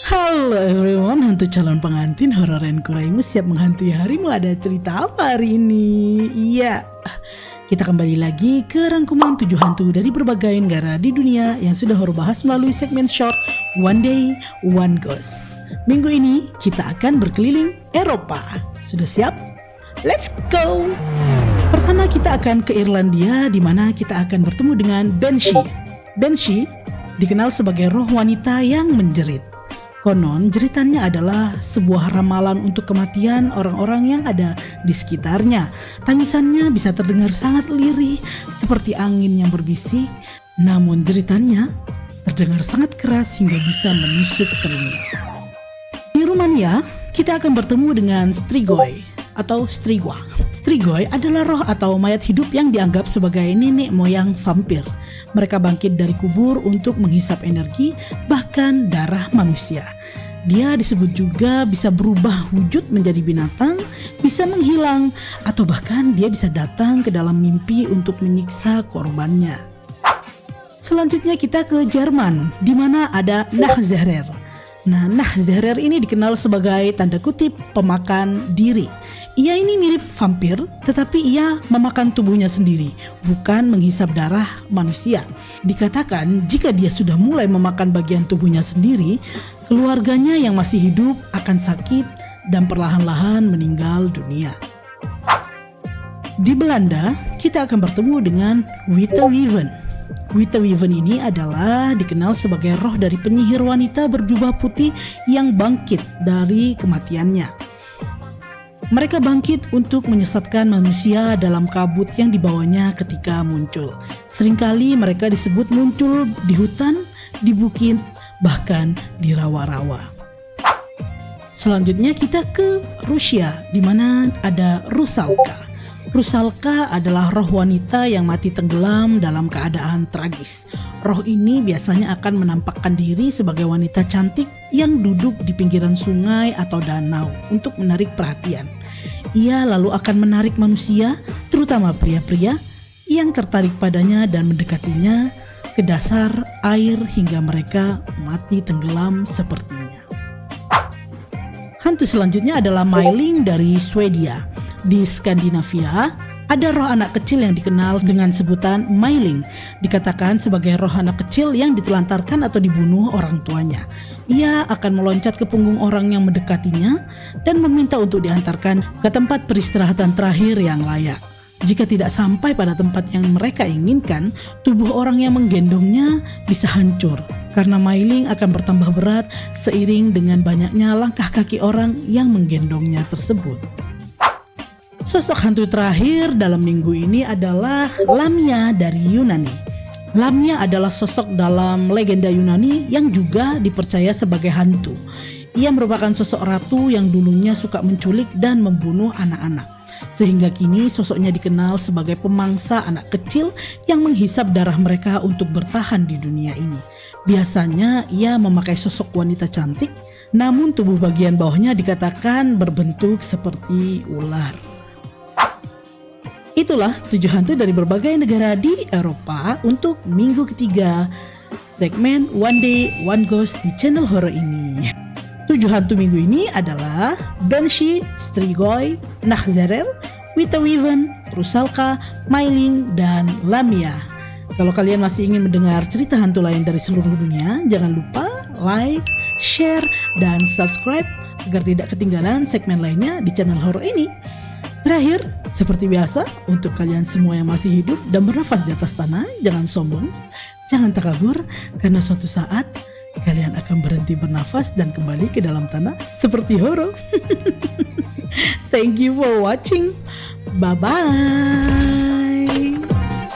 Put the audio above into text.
Halo everyone, hantu calon pengantin horor dan kuraimu siap menghantui harimu. Ada cerita apa hari ini? Iya, kita kembali lagi ke rangkuman 7 hantu dari berbagai negara di dunia yang sudah horor bahas melalui segmen short One Day One Ghost. Minggu ini kita akan berkeliling Eropa. Sudah siap? Let's go! Pertama kita akan ke Irlandia, di mana kita akan bertemu dengan Banshee. Banshee dikenal sebagai roh wanita yang menjerit. Konon jeritannya adalah sebuah ramalan untuk kematian orang-orang yang ada di sekitarnya. Tangisannya bisa terdengar sangat lirih seperti angin yang berbisik, namun jeritannya terdengar sangat keras hingga bisa menusuk telinga. Di Rumania, kita akan bertemu dengan Strigoi atau Strigoi. Strigoi adalah roh atau mayat hidup yang dianggap sebagai nenek moyang vampir. Mereka bangkit dari kubur untuk menghisap energi, bahkan darah manusia. Dia disebut juga bisa berubah wujud menjadi binatang, bisa menghilang, atau bahkan dia bisa datang ke dalam mimpi untuk menyiksa korbannya. Selanjutnya kita ke Jerman, di mana ada Nachzehrer. Nah, Nachzehrer ini dikenal sebagai tanda kutip pemakan diri. Ia ini mirip vampir, tetapi ia memakan tubuhnya sendiri, bukan menghisap darah manusia. Dikatakan jika dia sudah mulai memakan bagian tubuhnya sendiri, keluarganya yang masih hidup akan sakit dan perlahan-lahan meninggal dunia. Di Belanda, kita akan bertemu dengan Witte Weven. Witte Weven ini adalah dikenal sebagai roh dari penyihir wanita berjubah putih yang bangkit dari kematiannya. Mereka bangkit untuk menyesatkan manusia dalam kabut yang dibawanya ketika muncul. Seringkali mereka disebut muncul di hutan, di bukit, bahkan di rawa-rawa. Selanjutnya kita ke Rusia, di mana ada Rusalka. Rusalka adalah roh wanita yang mati tenggelam dalam keadaan tragis. Roh ini biasanya akan menampakkan diri sebagai wanita cantik yang duduk di pinggiran sungai atau danau untuk menarik perhatian. Ia lalu akan menarik manusia, terutama pria-pria, yang tertarik padanya dan mendekatinya ke dasar air hingga mereka mati tenggelam sepertinya. Hantu selanjutnya adalah Myling dari Swedia. Di Skandinavia, ada roh anak kecil yang dikenal dengan sebutan Myling. Dikatakan sebagai roh anak kecil yang ditelantarkan atau dibunuh orang tuanya. Ia akan meloncat ke punggung orang yang mendekatinya dan meminta untuk diantarkan ke tempat peristirahatan terakhir yang layak. Jika tidak sampai pada tempat yang mereka inginkan, tubuh orang yang menggendongnya bisa hancur karena Myling akan bertambah berat seiring dengan banyaknya langkah kaki orang yang menggendongnya tersebut. Sosok hantu terakhir dalam minggu ini adalah Lamia dari Yunani. Lamia adalah sosok dalam legenda Yunani yang juga dipercaya sebagai hantu. Ia merupakan sosok ratu yang dulunya suka menculik dan membunuh anak-anak. Sehingga kini sosoknya dikenal sebagai pemangsa anak kecil yang menghisap darah mereka untuk bertahan di dunia ini. Biasanya ia memakai sosok wanita cantik, namun tubuh bagian bawahnya dikatakan berbentuk seperti ular. Itulah 7 hantu dari berbagai negara di Eropa untuk minggu ketiga segmen One Day One Ghost di channel horor ini. 7 hantu minggu ini adalah Banshee, Strigoi, Nachzehrer, Witte Weven, Rusalka, Myling, dan Lamia. Kalau kalian masih ingin mendengar cerita hantu lain dari seluruh dunia, jangan lupa like, share, dan subscribe agar tidak ketinggalan segmen lainnya di channel horor ini. Terakhir, seperti biasa, untuk kalian semua yang masih hidup dan bernafas di atas tanah, jangan sombong, jangan takabur, karena suatu saat kalian akan berhenti bernafas dan kembali ke dalam tanah seperti horor. Thank you for watching. Bye-bye.